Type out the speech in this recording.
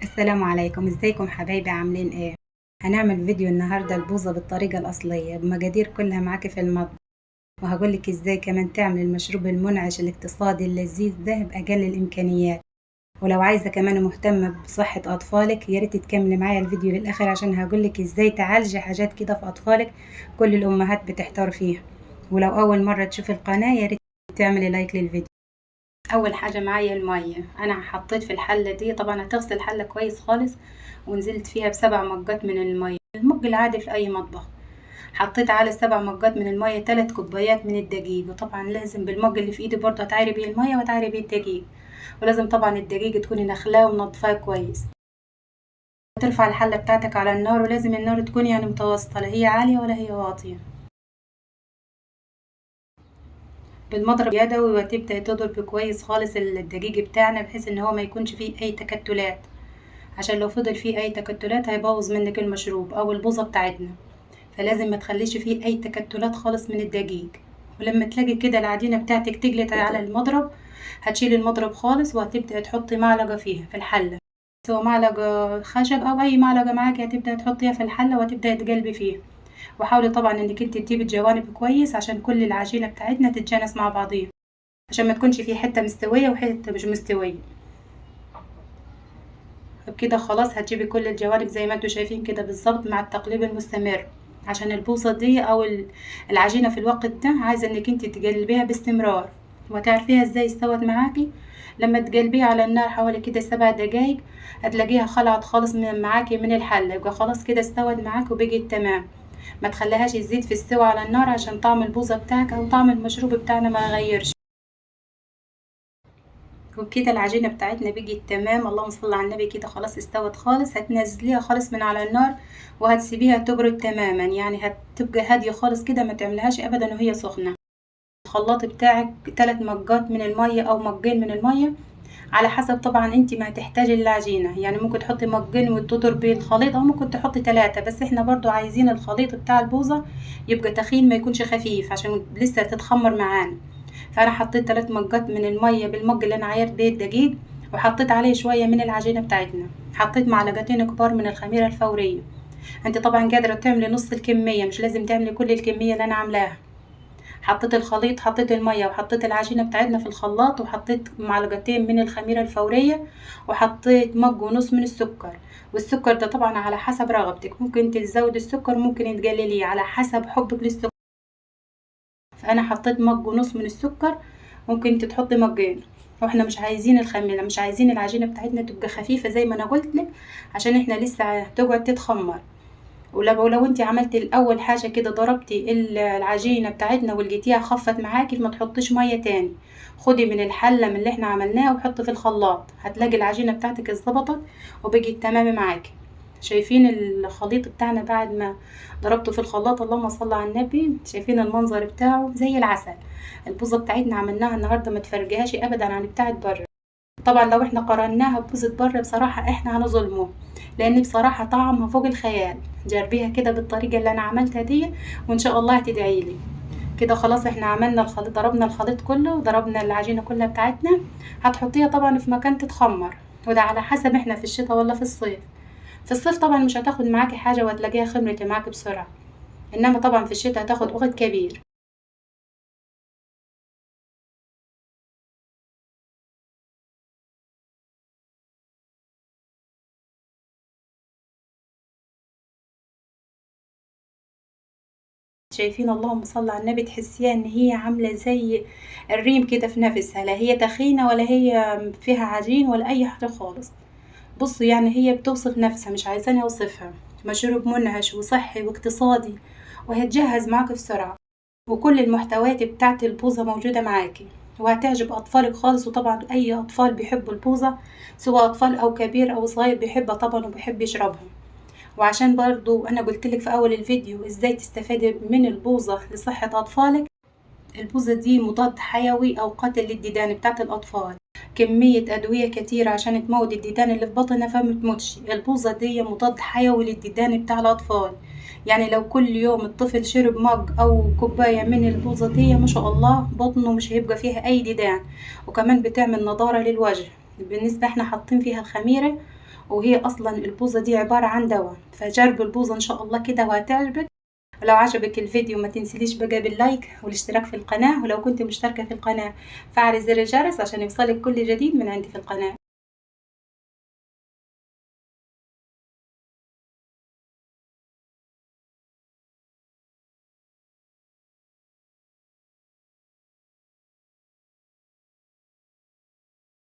السلام عليكم، ازيكم حبايبي؟ عاملين ايه؟ هنعمل فيديو النهارده البوظة بالطريقة الأصلية بمقادير كلها معاكي في المطبخ، وهقولك ازاي كمان تعمل المشروب المنعش الاقتصادي اللذيذ ده بأقل الإمكانيات. ولو عايزة كمان مهتمة بصحة أطفالك ياريت تكملي معايا الفيديو للآخر عشان هقولك ازاي تعالجي حاجات كده في أطفالك كل الأمهات بتحتار فيها. ولو أول مرة تشوفي القناة ياريت تعملي لايك للفيديو. اول حاجه معايا الميه، انا حطيت في الحله دي، طبعا هتغسل الحله كويس خالص، ونزلت فيها ب7 مجات من الميه، المج العادي في اي مطبخ. حطيت على 7 مجات من الميه 3 كوبايات من الدقيق، وطبعا لازم بالمج اللي في ايدي برضه هتعايري بيه الميه وهتعايري بيه الدقيق، ولازم طبعا الدقيق تكوني نخلاه ومنضفاه كويس. ترفع الحله بتاعتك على النار، ولازم النار تكون يعني متوسطه، لا هي عاليه ولا هي واطيه. بالمضرب يدوي، وتبدأ تضرب كويس خالص الدقيق بتاعنا بحيث ان هو ما يكونش فيه اي تكتلات، عشان لو فضل فيه اي تكتلات هيبوظ منك المشروب او البوظة بتاعتنا. فلازم ما تخليش فيه اي تكتلات خالص من الدقيق. ولما تلاقي كده العجينة بتاعتك تجلت على المضرب، هتشيل المضرب خالص وهتبدأ تحطي معلقة فيها في الحلة، سواء معلقة خشب او اي معلقة معاكي، هتبدأ تحطيها في الحلة وتبدأ تقلبي فيها. وحاولي طبعا انك انت تجيبي الجوانب كويس عشان كل العجينة بتاعتنا تتجانس مع بعضيها، عشان ما تكونش في حتة مستوية وحتة مش مستوية. بكده خلاص هتجيبي كل الجوانب زي ما انتوا شايفين كده بالظبط مع التقليب المستمر، عشان البوصة دي او العجينة في الوقت ده عايزة انك انت تقلبيها باستمرار. وتعرفيها ازاي استوت معاكي؟ لما تقلبيها على النار حوالي كده 7 دقايق، هتلاقيها خلعت خالص من معاكي من الحلة، يبقى خلاص كده استوت معاكي وبقت تمام. ما تخليهاش يزيد في السوا على النار عشان طعم البوظة بتاعك او طعم المشروب بتاعنا ما يغيرش. وبكده العجينة بتاعتنا بقت تمام، اللهم صل على النبي، كده خلاص استوت خالص. هتنزليها خالص من على النار وهتسيبيها تبرد تماما، يعني هتبقى هادية خالص كده، ما تعملهاش ابدا وهي سخنة. الخلاط بتاعك 3 مجات من المية او مجين من المية، على حسب طبعا انت ما هتحتاجي العجينة، يعني ممكن تحطي مجين وتضربي الخليط، او ممكن تحطي 3، بس احنا برضو عايزين الخليط بتاع البوظة يبقى تخين، ما يكونش خفيف عشان لسه تتخمر معانا. فانا حطيت 3 مجات من الميه بالمج اللي انا عايرت بيه الدقيق، وحطيت عليه شويه من العجينه بتاعتنا. حطيت معلقتين كبار من الخميره الفوريه. انت طبعا قادره تعملي نص الكميه، مش لازم تعملي كل الكميه اللي انا عاملاها. حطيت الخليط، حطيت الميه وحطيت العجينه بتاعتنا في الخلاط، وحطيت معلقتين من الخميره الفوريه، وحطيت مج ونص من السكر. والسكر ده طبعا على حسب رغبتك، ممكن تزود السكر ممكن تقلليه على حسب حبك للسكر. فانا حطيت مج ونص من السكر، ممكن انت تحطي مجين. واحنا مش عايزين الخميره، مش عايزين العجينه بتاعتنا تبقى خفيفه زي ما انا قلت لك، عشان احنا لسه هتقعد تتخمر. ولو انت عملتي الاول حاجه كده ضربتي العجينه بتاعتنا ولقيتيها خفت معاكي، ما تحطيش ميه تاني. خدي من الحله من اللي احنا عملناها وحطي في الخلاط، هتلاقي العجينه بتاعتك اتظبطت وبقت تمام معاكي. شايفين الخليط بتاعنا بعد ما ضربته في الخلاط؟ اللهم صل على النبي، شايفين المنظر بتاعه زي العسل. البوظه بتاعتنا عملناها النهارده ما تفرجهاش ابدا عن بتاعه بره. طبعا لو احنا قارناها ببوظة بره بصراحه احنا هنظلمه، لان بصراحه طعمها فوق الخيال. جربيها كده بالطريقه اللي انا عملتها دي، وان شاء الله هتدعيلي. كده خلاص احنا عملنا الخليط، ضربنا الخليط كله وضربنا العجينه كلها بتاعتنا. هتحطيها طبعا في مكان تتخمر، وده على حسب احنا في الشتاء ولا في الصيف. في الصيف طبعا مش هتاخد معاكي حاجة وهتلاقيها خمرت معاكي بسرعة، انما طبعا في الشتاء هتاخد وقت كبير. شايفين؟ اللهم صل على النبي، تحسيها ان هي عاملة زي الريم كده في نفسها، لا هي تخينة ولا هي فيها عجين ولا اي حاجة خالص. بصوا يعني هي بتوصف نفسها، مش عايزاني اوصفها. مشروب منعش وصحي واقتصادي، وهتجهز معاك بسرعة، وكل المحتويات بتاعت البوظة موجودة معاكي، وهتعجب أطفالك خالص. وطبعا أي أطفال بيحبوا البوظة، سواء أطفال أو كبير أو صغير بيحبها طبعا وبيحب يشربها. وعشان برضو أنا قلتلك في أول الفيديو إزاي تستفادي من البوظة لصحة أطفالك. البوظة دي مضاد حيوي أو قاتل للديدان بتاعت الأطفال، كمية أدوية كتيرة عشان تموت الديدان اللي في بطنها فما تموتش. البوظة دي مضاد حيوي للديدان بتاع الأطفال، يعني لو كل يوم الطفل شرب مج أو كوباية من البوظة دي ما شاء الله بطنه مش هيبقى فيها أي ديدان. وكمان بتعمل نضارة للوجه. بالنسبة احنا حاطين فيها الخميرة، وهي اصلا البوظة دي عبارة عن دواء. فجربوا البوظة ان شاء الله كده وهتعجبك. ولو عجبك الفيديو ما تنسليش بقى باللايك والاشتراك في القناة، ولو كنت مشتركة في القناة فعلي زر الجرس عشان يوصلك كل جديد من عندي في القناة.